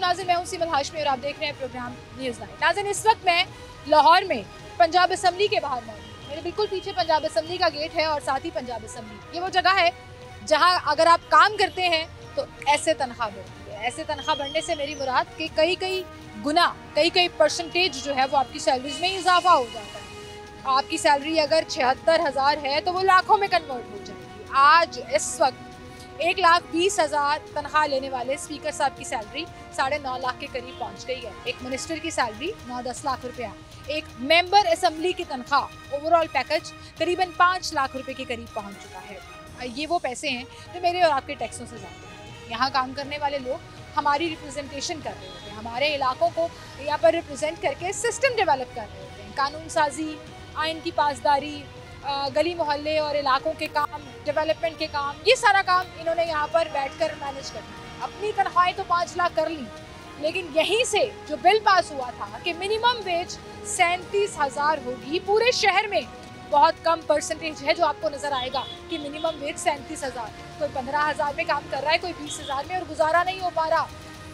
नाज़रीन, मैं हूं सीमल हाशमी और आप देख रहे हैं प्रोग्राम न्यूज़ 9। नाज़रीन, इस वक्त मैं लाहौर में पंजाब असम्बली के बाहर मौजूद हूं। मेरे बिल्कुल पीछे पंजाब असम्बली का गेट है और साथ ही पंजाब असम्बली ये वो जगह है जहां अगर आप काम करते हैं तो ऐसे तनख्वाह बढ़ती है। ऐसे तनख्वाह बढ़ने से मेरी मुराद कि कई गुना कई परसेंटेज जो है वो आपकी सैलरीज में इजाफा हो जाता है। आपकी सैलरी अगर 76,000 है तो वो लाखों में कन्वर्ट हो जाएगी। आज इस वक्त 1,20,000 तनख्वाह लेने वाले स्पीकर साहब की सैलरी 9.5 लाख के करीब पहुंच गई है। एक मिनिस्टर की सैलरी 9-10 लाख रुपया, एक मेंबर असेंबली की तनख्वाह ओवरऑल पैकेज करीबन 5 लाख रुपए के करीब पहुंच चुका है। ये वो पैसे हैं जो मेरे और आपके टैक्सों से ज़्यादा हैं। यहाँ काम करने वाले लोग हमारी रिप्रेजेंटेशन कर रहे होते हैं, हमारे इलाकों को यहाँ पर रिप्रेजेंट करके सिस्टम डेवलप कर रहे होते हैं। कानून साजी, आइन की पासदारी, गली मोहल्ले और इलाकों के काम, डेवलपमेंट के काम, ये सारा काम इन्होंने यहाँ पर बैठकर मैनेज करना है। अपनी तनख्वाहें तो 5 लाख कर ली, लेकिन यहीं से जो बिल पास हुआ था कि मिनिमम वेज 37,000 होगी, पूरे शहर में बहुत कम परसेंटेज है जो आपको नजर आएगा कि मिनिमम वेज 37,000। कोई 15,000 में काम कर रहा है, कोई 20,000 में, और गुजारा नहीं हो पा रहा।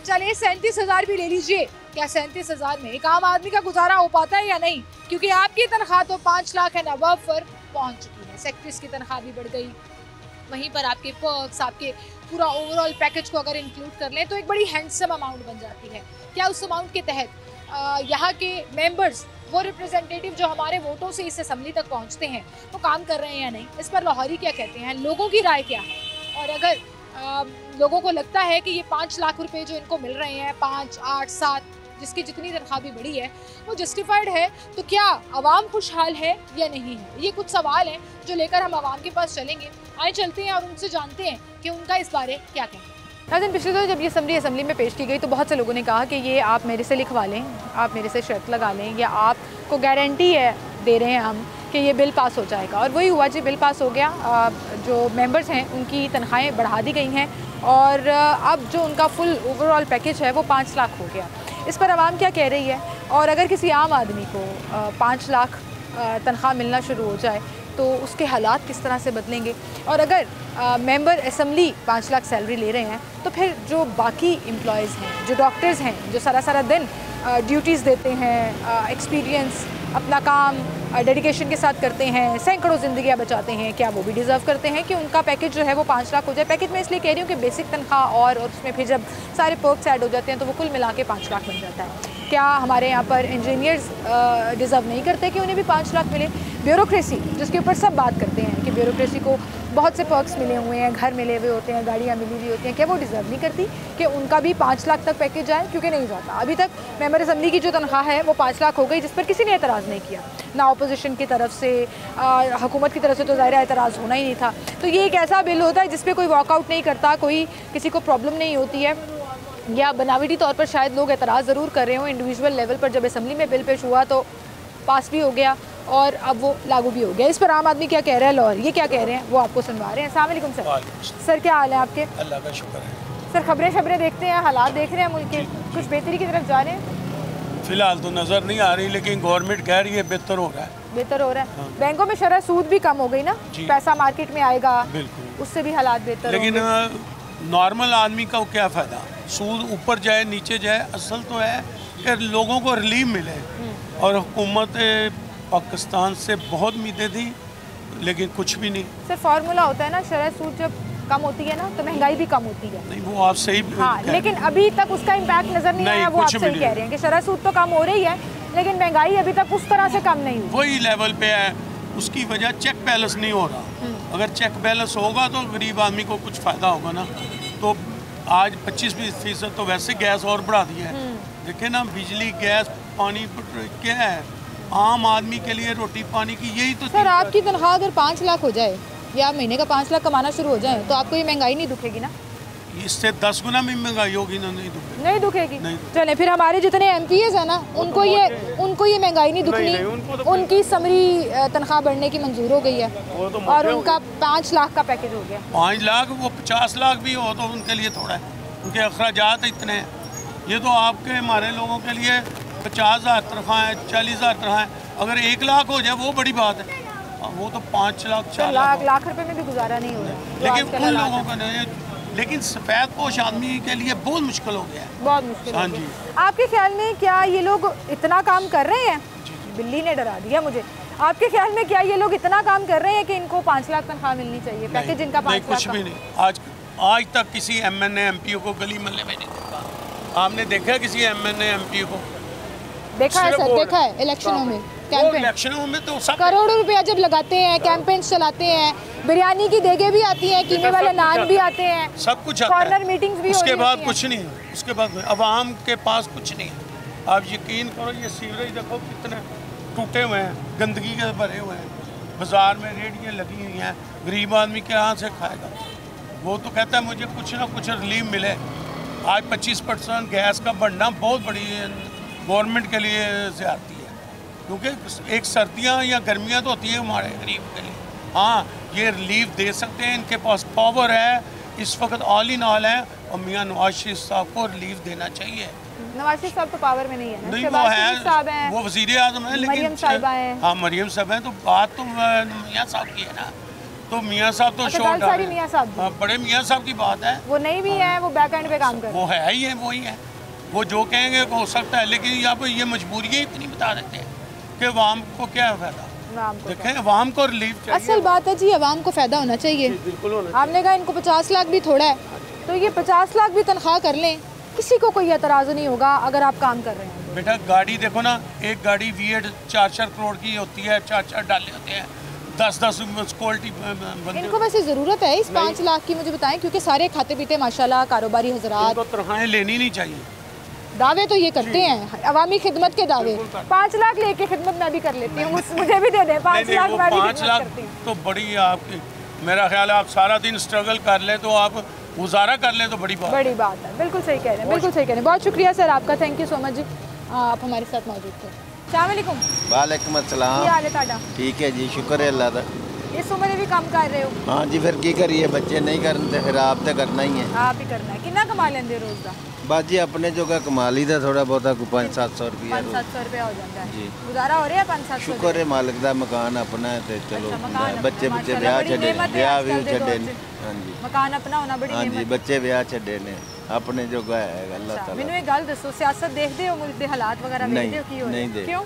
चलिए 37,000 भी ले लीजिए, क्या 37,000 में एक आम आदमी का गुजारा हो पाता है या नहीं? क्योंकि आपकी तनख्वाह तो 5 लाख एंड अबव पर पहुंच चुकी है। सेक्रेटरीज की तनख्वाह भी बढ़ गई, वहीं पर आपके पर्क्स, आपके पूरा ओवरऑल पैकेज को अगर इंक्लूड कर लें तो एक बड़ी हैंडसम अमाउंट बन जाती है। क्या उस अमाउंट के तहत यहाँ के मेंबर्स, वो रिप्रेजेंटेटिव जो हमारे वोटों से इस असेंबली तक पहुँचते हैं, वो काम कर रहे हैं या नहीं? इस पर लाहौरी क्या कहते हैं, लोगों की राय क्या है? और अगर लोगों को लगता है कि ये 5 लाख रुपए जो इनको मिल रहे हैं, 5, 8, 7, जिसकी जितनी तनख्वाह भी बढ़ी है वो जस्टिफाइड है, तो क्या आवाम खुशहाल है या नहीं है? ये कुछ सवाल हैं जो लेकर हम आवाम के पास चलेंगे। आए चलते हैं और उनसे जानते हैं कि उनका इस बारे क्या कहना है। नाज़रीन, पिछले दौर जब ये असेंबली में पेश की गई तो बहुत से लोगों ने कहा कि ये आप मेरे से लिखवा लें, आप मेरे से शर्त लगा लें, या आपको गारंटी है दे रहे हैं हम कि ये बिल पास हो जाएगा। और वही हुआ जी, बिल पास हो गया। जो मेंबर्स हैं उनकी तनख्वाहें बढ़ा दी गई हैं और अब जो उनका फुल ओवरऑल पैकेज है वो 5 लाख हो गया। इस पर आवाम क्या कह रही है, और अगर किसी आम आदमी को 5 लाख तनख्वाह मिलना शुरू हो जाए तो उसके हालात किस तरह से बदलेंगे? और अगर मेंबर असेंबली 5 लाख सैलरी ले रहे हैं तो फिर जो बाकी एम्प्लॉयज़ हैं, जो डॉक्टर्स हैं, जो सारा दिन ड्यूटीज़ देते हैं, एक्सपीरियंस, अपना काम डेडिकेशन के साथ करते हैं, सैकड़ों ज़िंदगियाँ बचाते हैं, क्या वो भी डिज़र्व करते हैं कि उनका पैकेज जो है वो 5 लाख हो जाए? पैकेज में इसलिए कह रही हूँ कि बेसिक तनख्वाह और उसमें फिर जब सारे पर्क्स ऐड हो जाते हैं तो वो कुल मिला के 5 लाख बन जाता है। क्या हमारे यहाँ पर इंजीनियर्स डिज़र्व नहीं करते कि उन्हें भी 5 लाख मिले? ब्यूरोक्रेसी, जिसके ऊपर सब बात करते हैं कि ब्यूरोक्रेसी को बहुत से पर्क्स मिले हुए हैं, घर मिले हुए होते हैं, गाड़ियाँ मिली हुई होती हैं, क्या वो डिज़र्व नहीं करती कि उनका भी 5 लाख तक पैकेज जाए? क्योंकि नहीं जाता। अभी तक मेंबर असेंबली की जो तनख्वाह है वो 5 लाख हो गई, जिस पर किसी ने एतराज़ नहीं किया, ना अपोजिशन की तरफ से, हुकूमत की तरफ से तो ज़ाहिर एतराज़ होना ही नहीं था। तो ये एक ऐसा बिल होता है जिस पर कोई वॉकआउट नहीं करता, कोई किसी को प्रॉब्लम नहीं होती है, या बनावटी तौर पर शायद लोग एतराज़ ज़रूर कर रहे हों। इंडिविजुअल लेवल पर जब असेंबली में बिल पेश हुआ तो पास भी हो गया और अब वो लागू भी हो गया। इस पर आम आदमी क्या कह रहा है, लाहौर ये क्या कह रहे हैं, वो आपको सुनवा रहे हैं। अस्सलाम वालेकुम सर। सर क्या हाल है आपके? अल्लाह का शुक्र है। सर खबरें देखते हैं, हालात देख रहे हैं मुल्क के, कुछ बेहतरी की तरफ जा रहे हैं? फिलहाल तो नज़र नहीं आ रही, लेकिन गवर्नमेंट कह रही है बेहतर हो रहा है। बेहतर हो रहा है। हाँ। बैंकों में शरह सूद भी कम हो गई ना, पैसा मार्केट में आएगा, बिल्कुल उससे भी हालात बेहतर। लेकिन नॉर्मल आदमी का क्या फ़ायदा, सूद ऊपर जाए नीचे जाए, असल तो है कि लोगों को रिलीफ मिले। और हुकूमत पाकिस्तान से बहुत उम्मीदें थी लेकिन कुछ भी नहीं। सर फार्मूला होता है ना, शरह सूद जब कम होती है ना तो महंगाई भी कम होती है। नहीं, वो आप सही। हाँ, लेकिन अभी तक उसका इम्पैक्ट नजर नहीं आया। वो आप सही कह रहे हैं कि शरह सूद तो कम हो रही है लेकिन महंगाई अभी तक उस तरह से कम नहीं हुई, वही लेवल पे है। उसकी वजह चेक बैलेंस नहीं हो रहा। अगर चेक बैलेंस होगा तो गरीब आदमी को कुछ फ़ायदा होगा ना। तो आज 25-20% तो वैसे गैस और बढ़ा दी है। देखे ना, बिजली, गैस, पानी क्या है आम आदमी के लिए, रोटी पानी की यही तो। सर आपकी तनख्वाह अगर 5 लाख हो जाए या महीने का 5 लाख कमाना शुरू हो जाए तो आपको ये महंगाई नहीं दुखेगी ना? इससे 10 गुना में महंगाई होगी ना? नहीं दुखेगी। चले फिर हमारे जितने MPs हैं ना उनको ये महंगाई नहीं दुखनी, उनकी समरी तनख्वाह बढ़ने की मंजूर हो गई है और उनका 5 लाख का पैकेज हो गया। 5 लाख, वो 50 लाख भी हो तो उनके लिए थोड़ा है, उनके अखराजात इतने हैं। ये तो आपके हमारे लोगों के लिए 50,000 तनख्वाह है, 40,000 तनख्वाह है। अगर 1 लाख हो जाए वो बड़ी बात है, वो तो 5 लाख 4 लाख रुपए में भी गुजारा नहीं हो रहा। लेकिन उन लोगों का नहीं, लेकिन सफ़ेद पोश आदमी के लिए बहुत मुश्किल हो गया है। बहुत मुश्किल। हाँ जी। आपके ख्याल में क्या ये लोग इतना काम कर रहे हैं? बिल्ली ने डरा दिया मुझे। आपके ख्याल में क्या ये लोग इतना काम कर रहे हैं कि इनको 5 लाख तनख्वाह मिलनी चाहिए? पैकेज इनका 5 लाख कुछ भी नहीं। आज तक किसी MNA MPO को गली मोहल्ले में नहीं देखा। आपने देखा किसी MNA MPO को? देखा है सर, देखा है इलेक्शनों में, कैंपेन इलेक्शनों में तो सब करोड़ों रुपया जब लगाते हैं, कैंपेन चलाते हैं, बिरयानी की देगे भी आती हैं, कीमे वाले नान भी आते हैं, सब कुछ आता है, कॉर्नर मीटिंग्स भी उसके होती बाद हैं। कुछ नहीं है। उसके बाद अवाम के पास कुछ नहीं है। आप यकीन करो, ये सीवरेज देखो कितने टूटे हुए हैं, गंदगी के भरे हुए हैं, बाजार में रेहड़ियाँ लगी हुई हैं, गरीब आदमी कहाँ से खाएगा? वो तो कहता है मुझे कुछ ना कुछ रिलीफ मिले। आज 25% गैस का बढ़ना बहुत बड़ी गवर्नमेंट के लिए ज़्यादती है, क्योंकि एक सर्दियाँ या गर्मियाँ तो होती है हमारे गरीब के लिए। हाँ, ये रिलीफ दे सकते हैं, इनके पास पावर है, इस वक्त ऑल इन ऑल है, और मियाँ नवाज शरीफ साहब को रिलीफ देना चाहिए। नवाज शरीफ साहब तो पावर में नहीं है ना? नहीं, वो है, वो वज़ीर आज़म है, लेकिन मरियम साहिबा हैं। हाँ, मरियम साहब हैं, तो बात तो मियाँ साहब की है ना। तो मियाँ साहब तो शोर डाल रहे हैं। मियाँ साहब, हाँ, बड़े मियाँ साहब की बात है। वो नहीं भी है, वो बैक एंड पे काम कर रहे हैं। वो है ही है, वही है। वो जो कहेंगे हो सकता है, लेकिन यहाँ पर ये मजबूरियाँ इतनी बता देते हैं कि अवाम को क्या फ़ायदा। देखें, अवाम को रिलीफ चाहिए। असल बात है जी, अवाम को फ़ायदा होना चाहिए। बिल्कुल होना चाहिए। आपने कहा इनको 50 लाख भी थोड़ा है, तो ये 50 लाख भी तनख्वाह कर लें, किसी को कोई एतराज़ नहीं होगा अगर आप काम कर रहे हैं। बेटा गाड़ी देखो ना, एक गाड़ी V8 4-4 करोड़ की होती है, 4-4 डाले होते हैं, 10-10 क्वालिटी बंदे। इनको वैसे ज़रूरत है इस 5 लाख की, मुझे बताएं, क्योंकि सारे खाते पीते माशाल्लाह कारोबारी हजरात, इनको तनख्वाहें लेनी नहीं चाहिए। दावे तो ये करते हैं, अवामी खिदमत के दावे। 5 लाख लेके खिदमत मैं भी कर लेती हूँ, मुझे भी दे दें 5 लाख। मैं भी 5 लाख तो बड़ी है आपकी। मेरा ख्याल है आप सारा दिन स्ट्रगल कर ले तो आप गुजारा कर ले तो बड़ी बात है। बिल्कुल सही कह रहे हैं, बिल्कुल सही कह रहे हैं। बहुत शुक्रिया सर आपका, थैंक यू सो मच जी, आप हमारे साथ मौजूद थे। अस्सलाम वालेकुम। वालेकुम अस्सलाम। क्या हाल है ताड़ा? ठीक है जी, शुक्र है अल्लाह दा। इस उम्र में भी काम कर रहे हो? हाँ जी, फिर की करिए, बच्चे नहीं करते, फिर आप तो करना ही है। आप ही करना है। कितना कमा लेंगे रोज का? बस जी अपने जो का कमा ली था थोड़ा बहुत, 500-700 रुपया। 500-700 रुपया हो जाता है जी। गुजारा हो रहा है 500-700? शुक्र है मालिक दा, मकान अपना है तो चलो। मकान बच्चे अपना, बच्चे ब्याह छे, ब्याह भी छे। हाँ जी, मकान अपना होना बड़ी हाँ जी, नेमत। बच्चे ब्याह छे ने अपने जो का है अल्लाह ताला। मैनू एक गल दसो, सियासत देखते हो, मुल्क के हालात वगैरह देखते हो की हो रहे? नहीं, क्यों?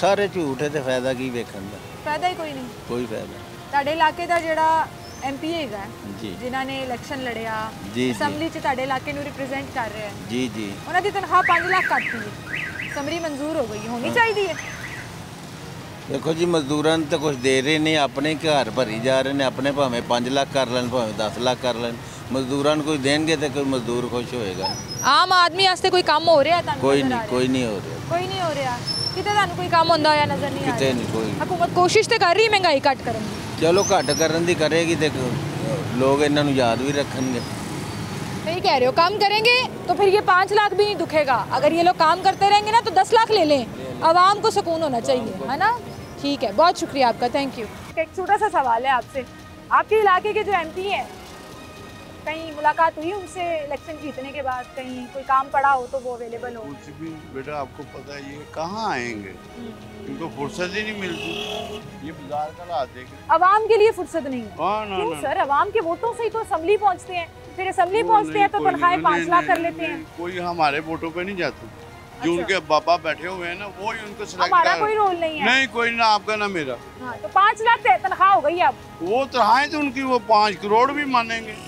सारे झूठ है तो फायदा की वेखण दा? फायदा ही कोई नहीं। कोई फायदा। ਤੁਹਾਡੇ ਇਲਾਕੇ ਦਾ ਜਿਹੜਾ MP ਹੈਗਾ जी ਜਿਨ੍ਹਾਂ ਨੇ ਇਲੈਕਸ਼ਨ ਲੜਿਆ, जी ਅਸੈਂਬਲੀ 'ਚ ਤੁਹਾਡੇ ਇਲਾਕੇ ਨੂੰ ਰਿਪਰੈਜ਼ੈਂਟ ਕਰ ਰਿਹਾ ਹੈ, जी जी ਉਹਨਾਂ ਦੀ ਤਨਖਾਹ 5 ਲੱਖ ਕੱਟਤੀ ਹੈ, ਸਮਰੀ ਮਨਜ਼ੂਰ ਹੋ ਗਈ, ਹੋਣੀ ਚਾਹੀਦੀ ਹੈ। देखो जी, मजदूਰਾਂ ਨੂੰ ਤਾਂ ਕੁਝ ਦੇ ਰਹੇ ਨੇ, ਆਪਣੇ ਘਰ ਭਰੀ ਜਾ ਰਹੇ ਨੇ, ਆਪਣੇ ਭਾਵੇਂ 5 ਲੱਖ ਕਰ ਲੈਣ, ਭਾਵੇਂ 10 ਲੱਖ ਕਰ ਲੈਣ, ਮਜ਼ਦੂਰਾਂ ਨੂੰ ਕੁਝ ਦੇਣਗੇ ਤੇ ਕੋਈ ਮਜ਼ਦੂਰ ਖੁਸ਼ ਹੋਏਗਾ। ਆਮ ਆਦਮੀ ਵਾਸਤੇ ਕੋਈ ਕੰਮ ਹੋ ਰਿਹਾ ਤੁਹਾਨੂੰ? ਕੋਈ ਨਹੀਂ, ਕੋਈ ਨਹੀਂ ਹੋ ਰਿਹਾ, ਕੋਈ ਨਹੀਂ ਹੋ ਰਿਹਾ। ਕਿਤੇ ਤੁਹਾਨੂੰ ਕੋਈ ਕੰਮ ਹੁੰਦਾ ਹੋਇਆ ਨਜ਼ਰ ਨਹੀਂ ਆ ਰਿਹਾ? ਕਿਤੇ ਨਹੀਂ ਕੋਈ। ਹਕੂਮਤ ਕੋਸ਼ਿਸ਼ ਤੇ ਕਰ ਰਹੀ ਹੈ ਮਹਿੰਗਾਈ ਘੱਟ ਕਰਨ ਦੀ। ਚਲੋ ਘੱਟ ਕਰਨ ਦੀ ਕਰੇਗੀ ਤੇ ਲੋਕ ਇਹਨਾਂ ਨੂੰ ਯਾਦ ਵੀ ਰੱਖਣਗੇ। सही कह रहे हो, काम करेंगे तो फिर ये 5 लाख भी नहीं दुखेगा। अगर ये लोग काम करते रहेंगे ना तो 10 लाख ले लें, आवाम को सुकून होना चाहिए, है ना? ठीक है, बहुत शुक्रिया आपका, थैंक यू। एक छोटा सा सवाल है आपसे, आपके इलाके के जो MP हैं, कहीं मुलाकात हुई उनसे इलेक्शन जीतने के बाद? कहीं कोई काम पड़ा हो तो वो अवेलेबल हो? कुछ भी बेटा आपको पता है, ये कहाँ आएंगे, इनको फुर्सत ही नहीं मिलती। ये बाजार का हालात देखें, अवाम के लिए फुर्सत नहीं है। हाँ, ना, क्यों ना, सर? अवाम के वोटों से ही तो असेंबली पहुंचते हैं, फिर असेंबली पहुंचते हैं तो तनख्वाहें 5 लाख कर लेते हैं। कोई हमारे वोटों पे नहीं जाते, जो अच्छा। उनके बाबा बैठे हुए हैं ना, वो ही उनको सिलेक्ट हमारा कोई रोल नहीं है। नहीं, कोई ना आपका ना मेरा। हाँ, तो 5 लाख तनख्वाह हो गई अब। वो तनख्वाहें तो उनकी वो 5 करोड़ भी मानेंगे।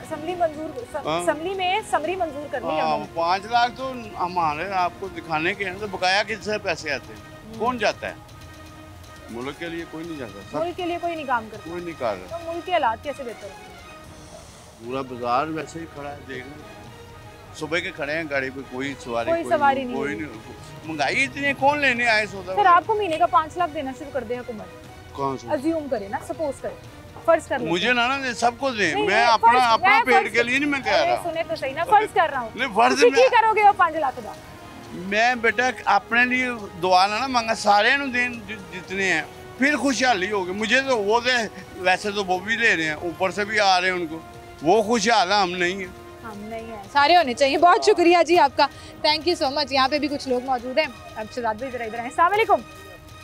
असेंबली मंजूर, असेंबली में समरी मंजूर कर ली हाँ, हमने। 5 लाख तो हमारे आपको दिखाने के हैं, तो बकाया किससे पैसे आते हैं, कौन जाता है? मुल्क के लिए कोई नहीं जाता, सब मुल्क के लिए कोई नहीं काम करता, कोई नहीं कर रहा। तो मुल्क के हालात कैसे बेहतर होंगे? पूरा बाजार वैसे ही खड़ा है, देख रहे सुबह के खड़े हैं गाड़ी पे, कोई सवारी नहीं कोई नहीं। महंगाई इतनी है, कौन लेने आए सौदा? सर आपको महीने का 5 लाख देना शुरू कर दे हुकूमत, कौन सा? अज्यूम करे ना, सपोज करे, फर्ज कर मुझे ना सबको दे, नहीं, मैं नहीं, अपना फर्ज- अपना मैं पेट फर्ज- के लिए नहीं मैं कह रहा। सुने तो सही ना, फर्ज कर रहा हूँ। नहीं, फर्ज ਤੁਸੀਂ में- ਕੀ ਕਰੋਗੇ ਉਹ 5 ਲੱਖ ਦਾ? मैं बेटा अपने लिए दुआ ना मांगा, सारे देन जितने हैं, फिर खुशहाली होगी। मुझे तो वो दे, वैसे तो वो भी ले रहे हैं, ऊपर से भी आ रहे हैं उनको, वो खुशहाल है, हम नहीं है। हम नहीं है, सारे होने चाहिए। बहुत शुक्रिया जी आपका, थैंक यू सो मच। यहाँ पे भी कुछ लोग मौजूद हैं। अब शहजाद भी इधर आए। अस्सलाम वालेकुम।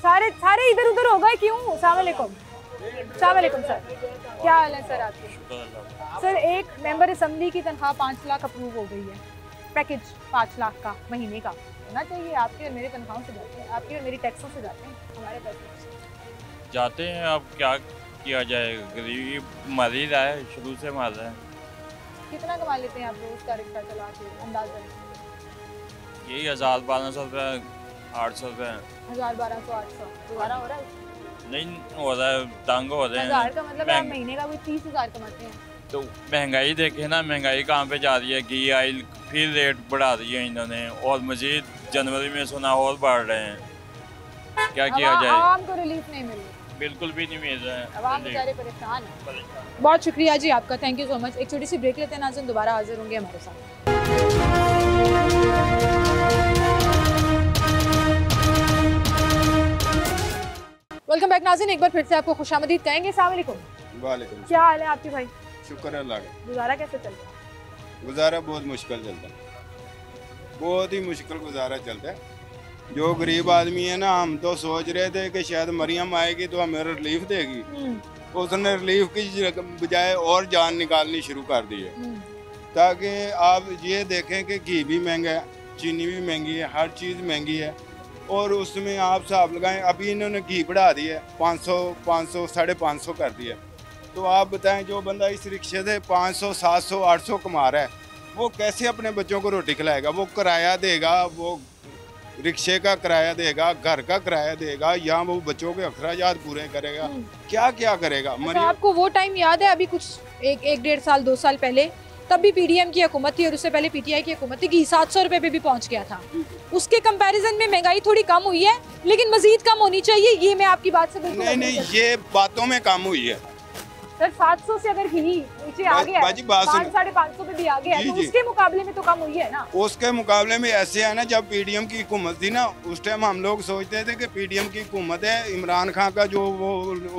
सारे इधर उधर हो गए क्यों? अस्सलाम वालेकुम। अस्सलाम वालेकुम सर, क्या हाल है सर आपके? सर, एक मेंबर असेंबली की तनख्वाह 5 लाख अप्रूव हो गई है, पैकेज 5 लाख का महीने का होना चाहिए। आपके और मेरे तनख्वाहों से जाते हैं, आपकी और मेरी टैक्सों से जाते हैं, हमारे पैसे जाते हैं। अब क्या किया जाए, गरीब मर ही रहा है, शुरू से मर रहा है। कितना कमा लेते हैं आप रोज का रिक्शा चला के अंदाजा? यही 1000-1200 रुपये, 800 रुपये। 1000-1200 800 गुजारा हो रहा है? नहीं हो रहा है, तंग हो रहे हैं। 1000 का मतलब आप महंग- महीने का कोई 30,000 कमाते हैं। तो महंगाई देखे ना, महंगाई कहाँ पे जा रही है। घी ऑयल फिर रेट बढ़ा दी है इन्होंने, और मजीद जनवरी में सुना और बढ़ रहे हैं। क्या किया जाए? आवाम को रिलीफ नहीं मिल रही, बिल्कुल भी नहीं मिल रहा है। आवाम बेचारे परेशान हैं। बहुत शुक्रिया जी आपका, थैंक यू सो मच। एक छोटी सी ब्रेक लेते हैं नाज़रीन, दोबारा हाजिर होंगे हमारे साथ। वेलकम बैक नाज़रीन, एक बार फिर से आपको खुशामदीद कहेंगे। अस्सलाम वालेकुम। वालेकुम। क्या हाल है आपके भाई? शुक्र है अल्लाह का। गुजारा कैसे चल रहा है? गुजारा बहुत मुश्किल चलता है, बहुत ही मुश्किल गुजारा चलता है। जो गरीब आदमी है ना, हम तो सोच रहे थे कि शायद मरियम आएगी तो हमें रिलीफ देगी, उसने रिलीफ की बजाय और जान निकालनी शुरू कर दी है। ताकि आप ये देखें कि घी भी महंगा है, चीनी भी महंगी है, हर चीज़ महंगी है। और उसमें आप हिसाब लगाएं, अभी इन्होंने घी बढ़ा दिया है, 500 550 कर दिया। तो आप बताएं, जो बंदा इस रिक्शे से 500 700 800 कमा रहा है, वो कैसे अपने बच्चों को रोटी खिलाएगा? वो किराया देगा, वो रिक्शे का किराया देगा, घर का किराया देगा, या वो बच्चों के अखराजात पूरे करेगा, क्या क्या करेगा? अच्छा, आपको वो टाइम याद है, अभी कुछ एक 1.5 साल 2 साल पहले, तब भी पीडीएम की हुकूमत थी और उससे पहले पीटीआई की हुकूमत थी, घी 700 रुपए पे भी पहुंच गया था। उसके कंपैरिजन में महंगाई थोड़ी कम हुई है, लेकिन मजीद कम होनी चाहिए, ये मैं आपकी बात से बिल्कुल नहीं, ये बातों में कम हुई है सर। 700 से अगर घी नीचे आ गया, बाजी बात सुनो। 500-550 पे भी आ गया, तो उसके मुकाबले में तो कम हुई है ना। उसके मुकाबले में ऐसे है ना, जब पीडीएम की हुकूमत थी ना, उस टाइम हम लोग सोचते थे कि पीडीएम की हुकूमत है, इमरान खान का जो वो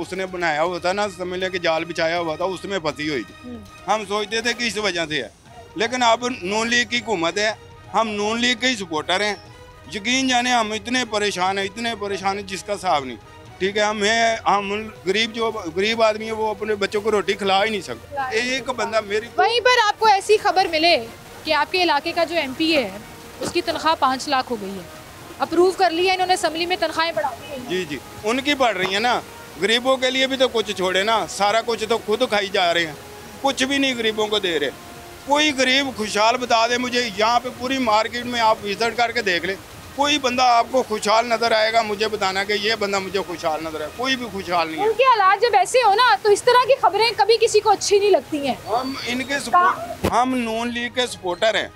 उसने बनाया हुआ था ना, समझ ले के जाल बिछाया हुआ था, उसमें फंसी हुई थी। हम सोचते थे कि इस वजह से है, लेकिन अब नून लीग की हुकूमत है, हम नून लीग के ही सपोर्टर हैं। यकीन जाने हम इतने परेशान हैं जिसका हिसाब नहीं। ठीक है, हम गरीब आदमी है, वो अपने बच्चों को रोटी खिला ही नहीं सकता। एक बंदा मेरी वहीं पर आपको ऐसी खबर मिले कि आपके इलाके का जो एमपी है, उसकी तनख्वाह 5 लाख हो गई है, अप्रूव कर लिया इन्होंने, असेंबली में तनख्वाहें बढ़ा दी। जी, उनकी बढ़ रही है ना, गरीबों के लिए भी तो कुछ छोड़े ना, सारा कुछ तो खुद खाई जा रहे हैं, कुछ भी नहीं गरीबों को दे रहे। कोई गरीब खुशहाल बता दे मुझे, यहाँ पे पूरी मार्केट में आप विजिट करके देख ले, कोई बंदा आपको खुशहाल नजर आएगा? मुझे बताना कि ये बंदा मुझे खुशहाल नजर आए, कोई भी खुशहाल नहीं है। उनके हालात जब ऐसे हो ना, तो इस तरह की खबरें कभी किसी को अच्छी नहीं लगती हैं। हम नून लीग के सपोर्टर हैं,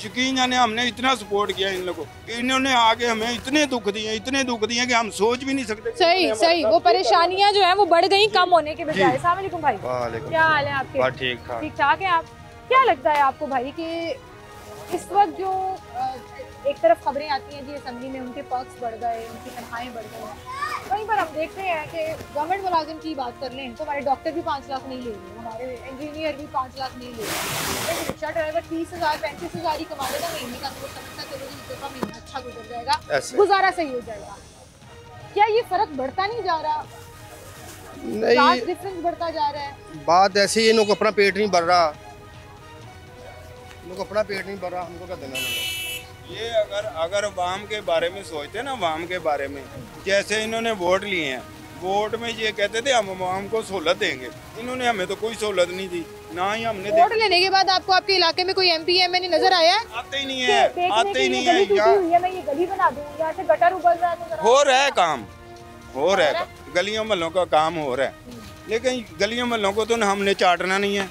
यकीन जाने हमने इतना सपोर्ट किया इन लोगों को, इन्होंने आगे हमें इतने दुख दिए कि हम सोच भी नहीं सकते। सही, वो परेशानियां जो है वो बढ़ गई कम होने के बजाय। अस्सलाम वालेकुम भाई, क्या हाल है आपके? ठीक ठाक है आप? क्या लगता है आपको भाई कि इस वक्त जो एक तरफ खबरें आती हैं जी असेंबली में उनके पक्ष बढ़ गए, उनकी तनख्वाहें बढ़ गई, वहीं पर हम देखते हैं कि गवर्नमेंट मुलाजिम की बात कर लें तो हमारे डॉक्टर भी 5 लाख नहीं ले रहे, हमारे इंजीनियर भी 5 लाख नहीं ले रहे। रिक्शा ड्राइवर 30,000 35,000 ही कमा लेगा महीने का, तो वो समझता चलो जी इस दफा महीना अच्छा गुजर जाएगा, गुजारा सही हो जाएगा। क्या ये फर्क बढ़ता नहीं जा रहा? नहीं, डिफरेंस बढ़ता जा रहा है। बात ऐसी है, इनको अपना पेट नहीं भर रहा, अपना पेट नहीं भर रहा, हमको क्या देना है? ये अगर अवाम के बारे में सोचते ना, अवाम के बारे में, जैसे इन्होंने वोट लिए हैं, वोट में ये कहते थे हम अवाम को सहूलत देंगे, इन्होंने हमें तो कोई सहूलत नहीं दी, ना ही हमने वोट लेने के बाद आपको आपके इलाके में कोई एमपी एमएलए नजर आया है? आते ही नहीं है, आते ही नहीं है। मैं ये गली बना दूं, यहाँ से गटर उबल रहा है, हो रहा है काम, हो रहा है, गलियों महलों का काम हो रहा है, लेकिन गलियों महलों को तो हमने चाटना नहीं है।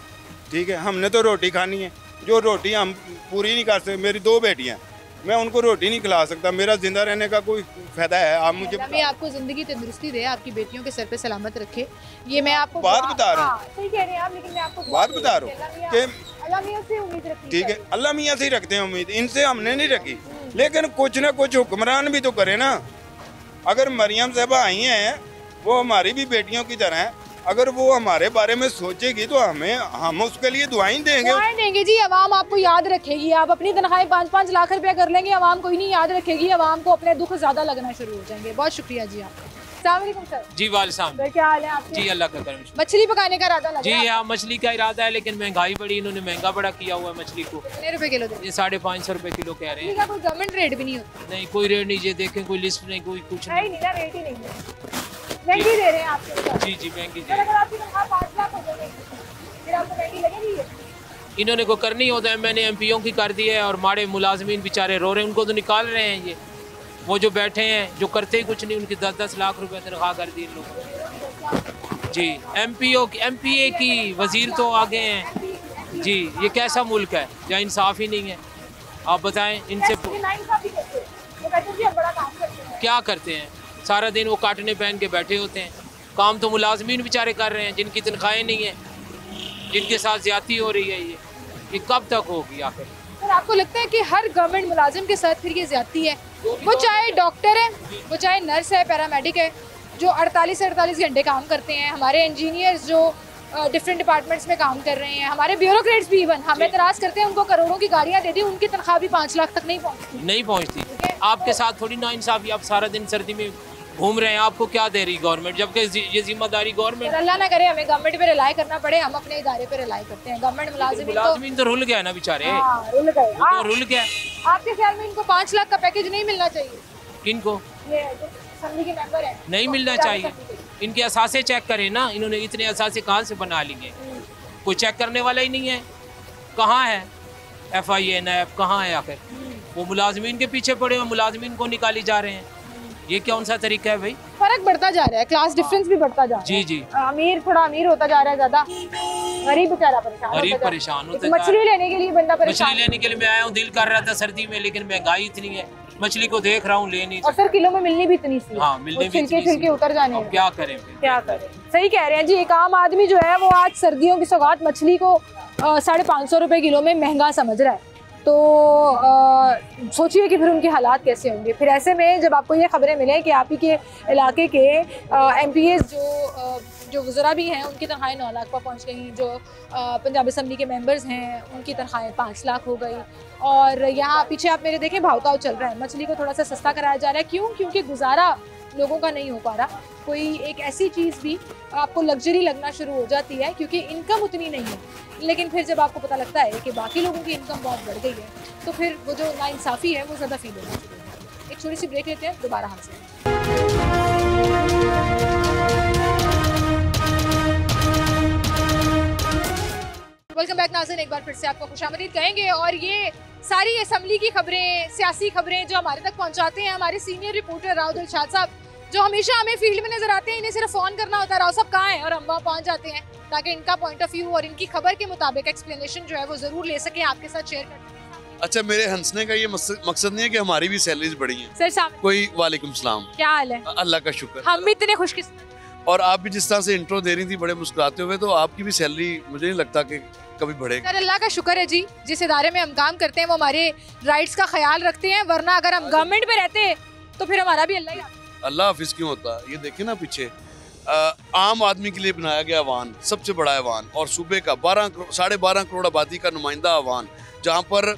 ठीक है, हमने तो रोटी खानी है, जो रोटी हम पूरी नहीं कर सकते। मेरी 2 बेटियां, मैं उनको रोटी नहीं खिला सकता, मेरा जिंदा रहने का कोई फायदा है? आप मुझे मैं आपको जिंदगी तंदुरुस्ती दे, आपकी बेटियों के सर पे सलामत रखे, ये मैं आपको बात बता रहा हूँ। सही कह रहे हैं आप, लेकिन मैं आपको बात बता रहा हूँ कि अल्लाह मियां से उम्मीद रखी। ठीक है, अल्लाह मियां से ही रखते हैं उम्मीद, इनसे हमने नहीं रखी, लेकिन कुछ ना कुछ हुक्मरान भी तो करे ना। अगर मरियम साहबा आई हैं, वो हमारी भी बेटियों की तरह हैं, अगर वो हमारे बारे में सोचेगी तो हम उसके लिए दुआएं देंगे जी। आवाम आपको याद रखेगी, आप अपनी तनख्वाहें 5-5 लाख रुपया कर लेंगे, आवाम कोई नहीं याद रखेगी, आवाम को अपने दुख ज्यादा लगना शुरू हो जाएंगे। बहुत शुक्रिया जी आपका। अस्सलाम वालेकुम सर। जी वालेकुम। सर क्या हाल है आपके? जी अल्लाह का करम। मछली पकाने का इरादा लगा जी है हाँ, मछली का इरादा है, लेकिन महंगाई बड़ी, इन्होंने महंगा बड़ा किया हुआ है मछली को। कितने रुपए किलो दे? ये 550 रुपए किलो कह रहे हैं। ठीक है, कोई गवर्नमेंट रेट भी नहीं होता नहीं कोई रेट नहीं, ये देखें कोई लिस्ट नहीं, कोई कुछ है ही नहीं। नहीं ना, रेट ही नहीं है, महंगी दे रहे हैं आपके। जी जी महंगी सर अगर आपकी तनख्वाह 5 लाख हो जाएगी फिर आपको महंगी लगेगी ये? इन्होंने को करनी होता है, मैंने MPO की कर दी है, और माड़े मुलाजमीन बेचारे रो रहे हैं, उनको तो निकाल रहे हैं। ये वो जो बैठे हैं जो करते ही कुछ नहीं, उनकी 10-10 लाख रुपए तनख्वाह कर दी इन लोगों। जी MPA की वजीर तो आगे हैं। जी ये कैसा मुल्क है जहाँ इंसाफ ही नहीं है? आप बताएं इनसे ये नाइंसाफी करते हैं। वो कहते हैं जी हम बड़ा काम करते हैं। क्या करते हैं? सारा दिन वो काटने पहन के बैठे होते हैं। काम तो मुलाजमीन बेचारे कर रहे हैं जिनकी तनख्वाहें नहीं है, जिनके साथ ज्यादती हो रही है। ये कब तक होगी आखिर? सर आपको लगता है कि हर गवर्नमेंट मुलाजिम के साथ फिर ये ज्यादती है? वो चाहे डॉक्टर है, वो चाहे नर्स है, पैरामेडिक है, जो 48 से 48 घंटे काम करते हैं, हमारे इंजीनियर्स जो डिफरेंट डिपार्टमेंट्स में काम कर रहे हैं, हमारे ब्यूरोक्रेट्स भी इवन हम एतराज़ करते हैं, उनको करोड़ों की गाड़ियाँ दे दी, उनकी तनख्वाह भी 5 लाख तक नहीं पहुँचती। आपके साथ थोड़ी ना इंसाफी, आप सारा दिन सर्दी में घूम रहे हैं, आपको क्या दे रही गवर्नमेंट, जबकि ये जिम्मेदारी गवर्नमेंट। अल्लाह ना करे हमें गवर्नमेंट पे रिलाई करना पड़े, हम अपने इदारे पे रिलाई करते हैं। गवर्नमेंट मुलाजिमीन तो रुल गया ना बेचारे, रुल गए। तो रुल गया। आपके ख्याल में इनको 5 लाख का पैकेज नहीं मिलना चाहिए? किनको ये जो असेंबली के मेंबर हैं नहीं मिलना चाहिए? इनके असासे चेक करें ना, इन्होंने इतने असासे कहाँ से बना लिए? कोई चेक करने वाला ही नहीं है। कहाँ है FIA NAB, कहाँ है आखिर? वो मुलाजमीन के पीछे पड़े हुए, मुलाजमीन को निकाली जा रहे हैं। ये कौन सा तरीका है भाई? फर्क बढ़ता जा रहा है, क्लास डिफरेंस भी बढ़ता जा रहा है। जी जी अमीर थोड़ा अमीर होता जा रहा है, ज्यादा गरीब बेचारा परेशान होता मछली लेने के लिए बंदा परेशान। मछली लेने के लिए मैं आया हूँ, दिल कर रहा था सर्दी में, लेकिन महंगाई इतनी है, मछली को देख रहा हूँ ले नहीं। और सर किलो में मिलनी भी इतनी सी। हाँ मिलने भी छिलके उतर जाने। क्या करें? क्या करें? सही कह रहे हैं जी। एक आम आदमी जो है वो आज सर्दियों की सौगात मछली को 550 रुपए किलो में महंगा समझ रहा है। तो सोचिए कि फिर उनके हालात कैसे होंगे। फिर ऐसे में जब आपको ये खबरें मिलें कि आप ही के इलाके के MPAs जो वज़रा भी हैं उनकी तनख्वाहें 9 लाख पर पहुँच गई, जो पंजाब असम्बली के मेंबर्स हैं उनकी तनख्वाहें 5 लाख हो गई, और यहाँ पीछे आप मेरे देखें भाव-ताव चल रहा है, मछली को थोड़ा सा सस्ता कराया जा रहा है। क्यों? क्योंकि गुजारा लोगों का नहीं हो पा रहा। कोई एक ऐसी चीज़ भी आपको लग्जरी लगना शुरू हो जाती है क्योंकि इनकम उतनी नहीं है, लेकिन फिर जब आपको पता लगता है कि बाकी लोगों की इनकम बहुत बढ़ गई है तो फिर वो जो नाइंसाफ़ी है वो ज़्यादा फील होना शुरू हो जाती है। एक छोटी सी ब्रेक लेते हैं, दोबारा हमसे। वेलकम बैक नाज़रीन, एक बार फिर से आपको खुशामदीद कहेंगे। और ये सारी असम्बली की खबरें, सियासी खबरें जो हमारे तक पहुंचाते हैं हमारे सीनियर रिपोर्टर राव दिलशाद साहब, जो हमेशा हमें फील्ड में नजर आते हैं। इन्हें सिर्फ फ़ोन करना होता है, राव साहब कहाँ हैं, और हम वहाँ पहुँच जाते हैं ताकि इनका पॉइंट ऑफ व्यू और इनकी खबर के मुताबिक एक्सप्लेनेशन जो है वो ज़रूर ले सकें, आपके साथ शेयर करते हैं। अच्छा, मेरे हंसने का ये मकसद नहीं है कि हमारी भी सैलरीज बढ़ी हैं। सर साहब कोई वालेकुम सलाम, क्या हाल है? अल्लाह का शुक्र। हम भी इतने खुशकिस्मत। और आप भी जिस तरह से इंट्रो दे रही थी बड़े मुस्कुराते हुए, तो आपकी भी सैलरी मुझे नहीं लगता कि कभी बढ़ेगी। सर अल्लाह का शुक्र है जी, जिस इदारे में हम काम करते हैं वो हमारे राइट्स का ख्याल रखते हैं, वरना अगर हम गवर्नमेंट में रहते तो फिर हमारा भी अल्लाह ही। अल्लाह हाफिज क्यों होता? ये देखिए ना पीछे आम आदमी के लिए बनाया गया अवान, सबसे बड़ा अवान, और सूबे का 12.5 करोड़ आबादी का नुमाइंदा अवान, जहाँ पर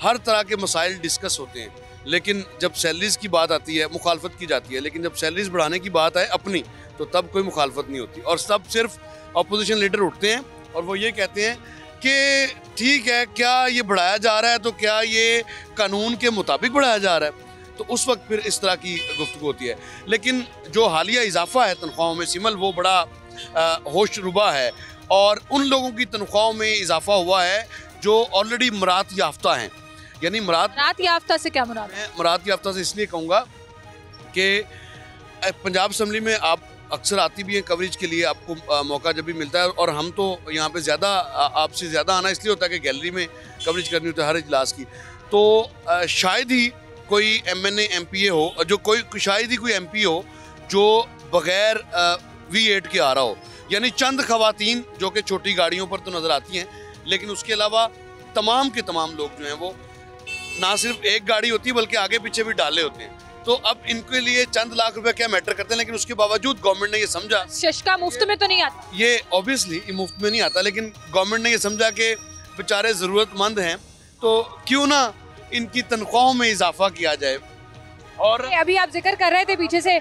हर तरह के मसाइल डिस्कस होते हैं। लेकिन जब सैलरीज की बात आती है मुखालफत की जाती है, लेकिन जब सैलरीज बढ़ाने की बात आए अपनी, तो तब कोई मुखालफत नहीं होती, और सब सिर्फ अपोजिशन लीडर उठते हैं और वो ये कहते हैं कि ठीक है, क्या ये बढ़ाया जा रहा है तो क्या ये कानून के मुताबिक बढ़ाया जा रहा है, तो उस वक्त फिर इस तरह की गुफ्तगू होती है। लेकिन जो हालिया इजाफा है तनख्वाहों में सिमल, वो बड़ा होशरुबा है, और उन लोगों की तनख्वाहों में इजाफा हुआ है जो ऑलरेडी मरात याफ्ता हैं। यानी मरात याफ्ता से क्या मुराद है? मरात याफ्ता से इसलिए कहूँगा कि पंजाब असम्बली में आप अक्सर आती भी हैं कवरेज के लिए, आपको मौका जब भी मिलता है, और हम तो यहाँ पे ज़्यादा आपसे ज़्यादा आना इसलिए होता है कि गैलरी में कवरेज करनी होती है हर इजलास की। तो शायद ही कोई MNA MPA हो, जो शायद ही कोई MP हो जो बग़ैर V8 के आ रहा हो। यानी चंद ख़वातीन जो कि छोटी गाड़ियों पर तो नज़र आती हैं, लेकिन उसके अलावा तमाम के तमाम लोग जो हैं वो ना सिर्फ एक गाड़ी होती है बल्कि आगे पीछे भी डाले होते हैं। तो अब इनके लिए चंद लाख रुपए क्या मैटर करते हैं, लेकिन उसके बावजूद गवर्नमेंट ने ये समझा, शशका मुफ्त में तो नहीं आता, ये ऑब्वियसली मुफ्त में नहीं आता, लेकिन गवर्नमेंट ने ये समझा कि बेचारे ज़रूरतमंद हैं, तो क्यों ना इनकी तनख्वाहों में इजाफा किया जाए। और अभी आप जिक्र कर रहे थे पीछे से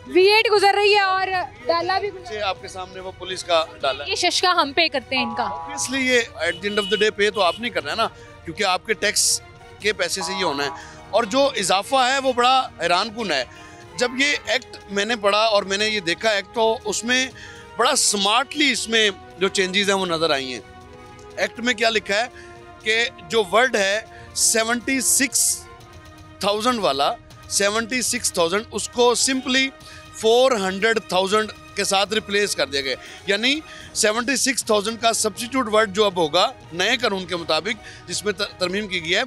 V8 गुजर रही है और डाला भी गुजर ये आपके सामने वो पुलिस का डाला है। ये शशका हम पे करते हैं इनका। ऑब्वियसली ये at the end of the day पे तो आप नहीं करना है ना, क्योंकि आपके टैक्स के पैसे से ये होना है। और जो इजाफा है वो बड़ा हैरानकुन है। जब ये एक्ट मैंने पढ़ा और मैंने ये देखा एक्ट, तो उसमें बड़ा स्मार्टली इसमें जो चेंजेस हैं वो नज़र आई हैं। एक्ट में क्या लिखा है कि जो वर्ड है 76,000 वाला 76,000 उसको सिंपली 400,000 के साथ रिप्लेस कर दिया गया। यानी 76,000 का सब्स्टिट्यूट वर्ड जो अब होगा नए कानून के मुताबिक जिसमें तरमीम की गई है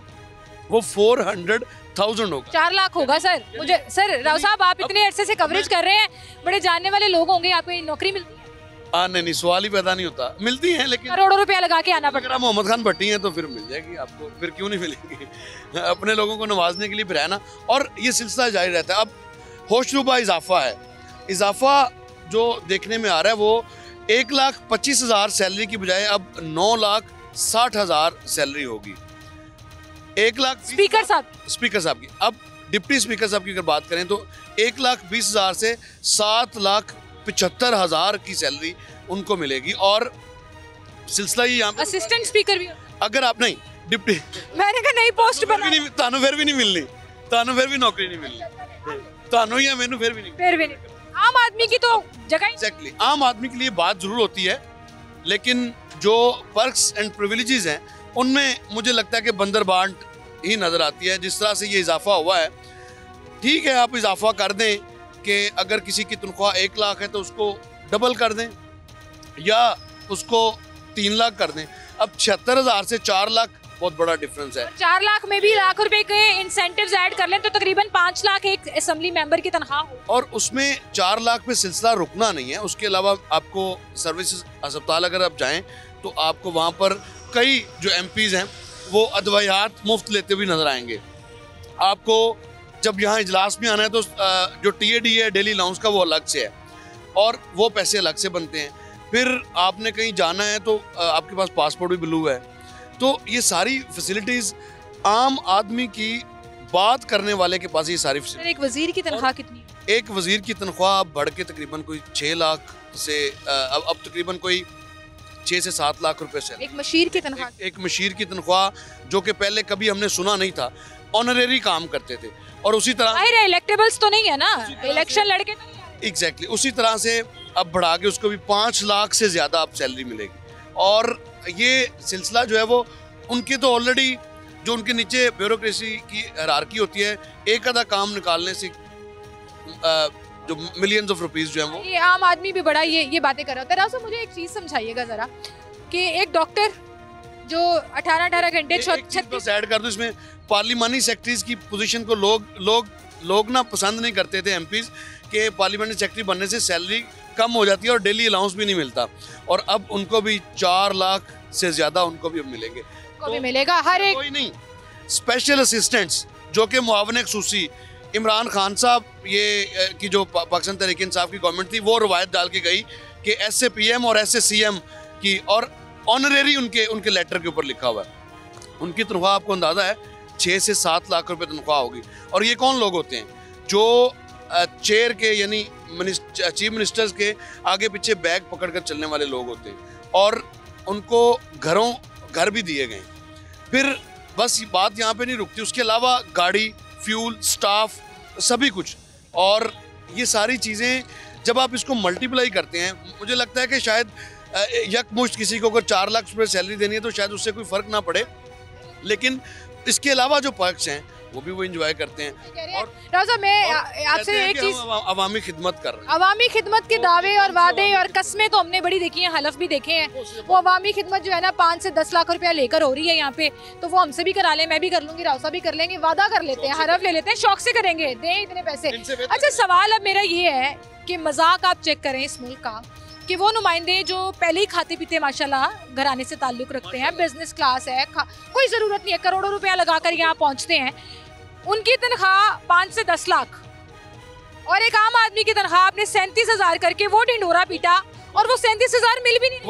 वो 400,000 होगा। 4 लाख होगा सर। मुझे सर राव साहब आप इतने अरसे से कवरेज कर रहे हैं, बड़े जानने वाले लोग होंगे, आपको नौकरी मिलती है? नहीं, सवाल ही पैदा नहीं होता। मिलती हैं लेकिन करोड़ों रुपया लगा के आना पड़ता है। अगर आप मोहम्मद खान भट्टी हैं तो फिर मिल जाएगी आपको, फिर क्यों नहीं मिलेगी। अपने लोगों को नवाजने के लिए फिर है ना, और ये सिलसिला जारी रहता है। अब होशरुबा इजाफा है, इजाफा जो देखने में आ रहा है वो 1,25,000 सैलरी की बजाय अब 9,60,000 सैलरी होगी। 1 लाख स्पीकर साहब की, अब डिप्टी स्पीकर साहब की अगर बात करें तो 1,20,000 से 7,75,000 की सैलरी उनको मिलेगी। और सिलसिला ही यहाँ पे असिस्टेंट स्पीकर भी अगर आप नहीं डिप्टी, मैंने कहा नई पोस्ट बना, तानू फिर भी नहीं मिलनी, तानू फिर भी नौकरी नहीं मिलनी, तानू या मैनू फिर भी नहीं। आम आदमी की तो जगह एग्जैक्टली आम आदमी के लिए बात जरूर होती है, लेकिन जो पर्क्स एंड प्रिविलेजेस हैं उनमें मुझे लगता है कि बंदरबांट ही नजर आती है। जिस तरह से ये इजाफा हुआ है, ठीक है आप इजाफा कर दें कि अगर किसी की तनख्वाह 1 लाख है तो उसको डबल कर दें या उसको 3 लाख कर दें। अब 76,000 से 4 लाख बहुत बड़ा डिफरेंस है। 4 लाख में भी लाख रुपए के इंसेंटिव्स ऐड कर लें तो तकरीबन 5 लाख एक असेंबली मेंबर की तनख्वाह हो। और उसमें 4 लाख पे सिलसिला रुकना नहीं है। उसके अलावा आपको सर्विसेज अस्पताल अगर आप जाएं तो आपको वहाँ पर कई जो MPs हैं वो अदवायात मुफ्त लेते हुए नजर आएंगे। आपको जब यहाँ इजलास में आना है तो जो TAD है डेली अलाउंस का वो अलग से है और वो पैसे अलग से बनते हैं। फिर आपने कहीं जाना है तो आपके पास पासपोर्ट भी ब्लू है। तो ये सारी फैसिलिटीज आम आदमी की बात करने वाले के पास ये सारी फैसिलिटीज। एक वजीर की तनख्वाह कितनी है? एक वजीर की तनख्वाह अब बढ़ के तकरीबन कोई 6 लाख से अब तकरीबन कोई 6 से 7 लाख रुपए से। एक मशीर की तनख्वाह, एक मशीर की तनख्वाह जो कि पहले कभी हमने सुना नहीं था, ऑनरेरी काम करते थे। और उसी तरह इलेक्टेबल्स तो नहीं है ना, इलेक्शन लड़के एग्जैक्टली उसी तरह से अब बढ़ा के उसको भी 5 लाख से ज्यादा अब सैलरी मिलेगी। और ये सिलसिला जो है वो उनके तो ऑलरेडी जो उनके नीचे ब्यूरोक्रेसी की हायरार्की होती है, एक आधा काम निकालने से जो मिलियंस ऑफ रुपीस जो है वो ये आम आदमी भी बड़ा ये बातें कर रहा होता है। राव, मुझे एक चीज समझाइएगा जरा कि एक डॉक्टर जो 18 घंटे 36 ऐड कर दो इसमें पार्लिमानी सेक्रेटरीज की पोजीशन को लोग ना पसंद नहीं करते थे MPs के पार्लियामेंट्री सेक्रेटरी बनने से सैलरी कम हो जाती है और डेली अलाउंस भी नहीं मिलता। और अब उनको भी 4 लाख से ज्यादा उनको भी अब मिलेंगे। भी मिलेगा हर एक। कोई नहीं, स्पेशल असिस्टेंट्स जो कि मुआवन खसूसी इमरान खान साहब ये की जो पाकिस्तान तहरीक इंसाफ की गवर्नमेंट थी वो रवायत डाल के गई कि SAPM और SACM की और ऑनरेरी उनके लेटर के ऊपर लिखा हुआ है। उनकी तनख्वाह आपको अंदाजा है 6 से 7 लाख रुपए तनख्वाह होगी। और ये कौन लोग होते हैं? जो चेयर के यानी चीफ मिनिस्टर्स के आगे पीछे बैग पकड़कर चलने वाले लोग होते हैं और उनको घर भी दिए गए। फिर बस बात यहाँ पे नहीं रुकती, उसके अलावा गाड़ी, फ्यूल, स्टाफ, सभी कुछ। और ये सारी चीज़ें जब आप इसको मल्टीप्लाई करते हैं, मुझे लगता है कि शायद यकमुश्त किसी को अगर 4 लाख रुपये सैलरी देनी है तो शायद उससे कोई फ़र्क ना पड़े, लेकिन इसके अलावा जो पर्क्स हैं वो भी वो एंजॉय करते हैं। और राजा मैं आपसे एक चीज, अवामी खिदमत कर रहे हैं। अवामी खिदमत के दावे और वादे और कस्में तो हमने बड़ी देखी हैं, हलफ भी देखे हैं। वो अवामी खिदमत जो है ना 5 से 10 लाख रुपया लेकर हो रही है यहाँ पे, तो वो हमसे भी करा लें, मैं भी कर लूंगी, राउसा भी कर लेंगे, वादा कर लेते हैं, हलफ ले लेते हैं, शौक से करेंगे, दें इतने पैसे। अच्छा सवाल अब मेरा ये है कि मजाक आप चेक करें इस मुल्क का कि वो नुमाइंदे जो पहले ही खाते पीते माशाल्लाह घराने से ताल्लुक रखते हैं, बिजनेस क्लास है, कोई ज़रूरत नहीं है, करोड़ों रुपया लगाकर यहाँ पहुँचते हैं, उनकी तनख्वाह 5 से 10 लाख और एक आम आदमी की तनख्वाह आपने 37,000 करके वो ढिंडोरा पीटा और वो 37,000 मिल भी नहीं।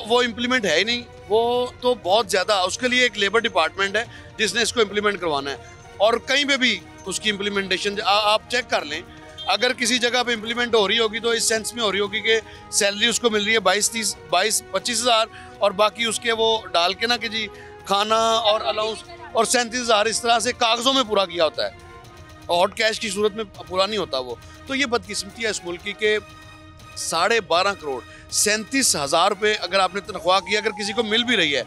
वो इम्प्लीमेंट है ही नहीं, वो तो बहुत ज्यादा। उसके लिए एक लेबर डिपार्टमेंट है जिसने इसको इम्प्लीमेंट करवाना है और कहीं पे भी उसकी इम्प्लीमेंटेशन आप चेक कर लें अगर किसी जगह पे इम्प्लीमेंट हो रही होगी तो इस सेंस में हो रही होगी कि सैलरी उसको मिल रही है 22-25 हज़ार और बाकी उसके वो डाल के ना कि जी खाना और अलाउंस और 37 हज़ार इस तरह से कागज़ों में पूरा किया होता है, हॉट कैश की सूरत में पूरा नहीं होता वो। तो ये बदकिस्मती है इस मुल्क की कि 12.5 करोड़ 37 हज़ार रुपये अगर आपने तनख्वाह की, अगर किसी को मिल भी रही है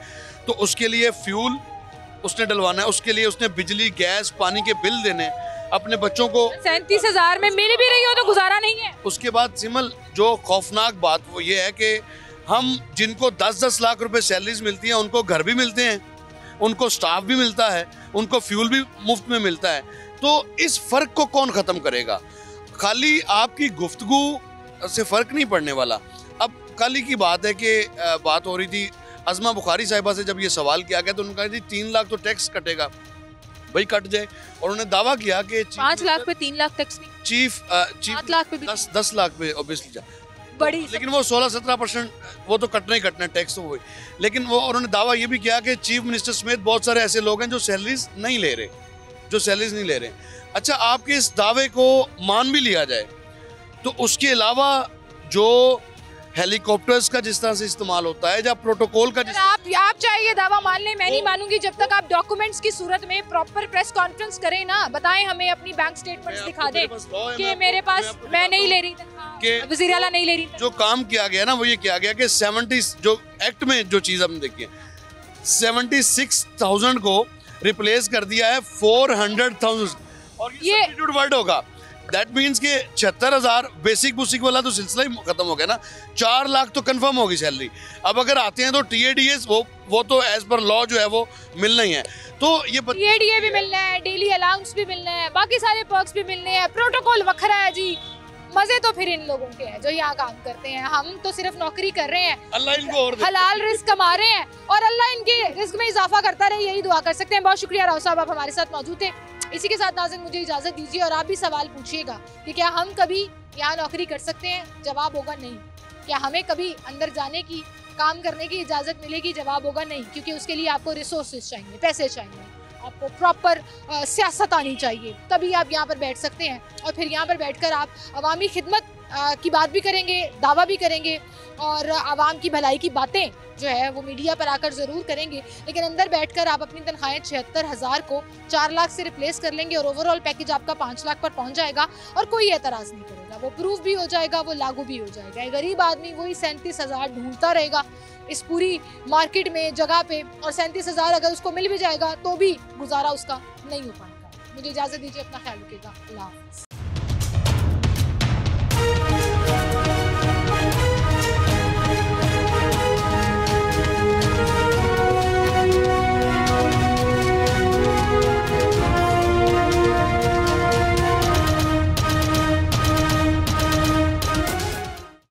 तो उसके लिए फ्यूल उसने डलवाना है, उसके लिए उसने बिजली गैस पानी के बिल देने, अपने बच्चों को 37 हज़ार में मिल भी रही हो तो गुजारा नहीं है। उसके बाद सिमल जो खौफनाक बात वो ये है कि हम जिनको 10-10 लाख रुपए सैलरीज मिलती हैं उनको घर भी मिलते हैं, उनको स्टाफ भी मिलता है, उनको फ्यूल भी मुफ्त में मिलता है। तो इस फर्क को कौन ख़त्म करेगा? खाली आपकी गुफ्तगू से फ़र्क नहीं पड़ने वाला। अब कल ही की बात है कि बात हो रही थी अज़मा बुखारी साहिबा से, जब ये सवाल किया गया तो उन्होंने कहा जी 3 लाख तो टैक्स कटेगा, भाई कट जाए। और उन्होंने दावा किया कि 5 लाख पे 3 लाख टैक्स नहीं, चीफ 7 लाख पे भी 10 लाख पे ऑब्वियसली बड़ी, लेकिन वो 16-17% वो तो कटना ही कटना है टैक्स तो हुई। लेकिन वो उन्होंने दावा ये भी किया कि चीफ मिनिस्टर समेत बहुत सारे ऐसे लोग हैं जो सैलरीज नहीं ले रहे, अच्छा आपके इस दावे को मान भी लिया जाए तो उसके अलावा जो हेलीकॉप्टर्स का जिस तरह से इस्तेमाल होता है या प्रोटोकॉल का आप चाहे ये दावा मान लें, मैं नहीं मानूंगी जब तक आप डॉक्यूमेंट्स की सूरत में प्रॉपर प्रेस कॉन्फ्रेंस करें ना, बताएं हमें, अपनी बैंक स्टेटमेंट्स दिखा दें कि मेरे पास मैं नहीं ले रही, वज़ीर आला नहीं ले रही। जो काम किया गया ना वो ये किया गया कि 70 जो एक्ट में जो चीज़ हमने देखी है 76,000 को रिप्लेस कर दिया है 400,000 और ये सब्स्टिट्यूट वर्ड होगा। दैट मीन्स के 76,000 बेसिक बुसिक वाला तो सिलसिला ही खत्म हो गया ना, 4 लाख तो कंफर्म होगी सैलरी। अब अगर आते हैं तो TADS वो तो एज पर लॉ जो है वो मिलना ही है। तो ये TADA भी मिलना है, डेली अलाउंस भी मिलना है, बाकी सारे पर्क्स भी मिलने हैं, प्रोटोकॉल वखरा है जी। मजे तो फिर इन लोगों के हैं जो यहाँ काम करते हैं, हम तो सिर्फ नौकरी कर रहे हैं, अल्लाह इनको और हलाल रिस्क कमा रहे हैं और अल्लाह इनके रिस्क में इजाफा करता रहे, यही दुआ कर सकते हैं। बहुत शुक्रिया राव साहब, आप हमारे साथ मौजूद थे। इसी के साथ नाज़रीन मुझे इजाज़त दीजिए और आप भी सवाल पूछिएगा कि क्या हम कभी यहाँ नौकरी कर सकते हैं? जवाब होगा नहीं। क्या हमें कभी अंदर जाने की, काम करने की इजाज़त मिलेगी? जवाब होगा नहीं, क्योंकि उसके लिए आपको रिसोर्सेज चाहिए, पैसे चाहिए, आपको प्रॉपर सियासत आनी चाहिए, तभी आप यहाँ पर बैठ सकते हैं। और फिर यहाँ पर बैठकर आप अवामी खिदमत की बात भी करेंगे, दावा भी करेंगे और आवाम की भलाई की बातें जो है वो मीडिया पर आकर ज़रूर करेंगे, लेकिन अंदर बैठकर आप अपनी तनख्वाहें 76,000 को 4 लाख से रिप्लेस कर लेंगे और ओवरऑल पैकेज आपका 5 लाख पर पहुंच जाएगा और कोई एतराज़ नहीं करेगा, वो प्रूफ भी हो जाएगा, वो लागू भी हो जाएगा। एक गरीब आदमी वही 37,000 ढूंढता रहेगा इस पूरी मार्केट में, जगह पे, और 37,000 अगर उसको मिल भी जाएगा तो भी गुजारा उसका नहीं हो पाएगा। मुझे इजाज़त दीजिए, अपना ख्याल रखिएगा, अल्लाह हाफ़िज़।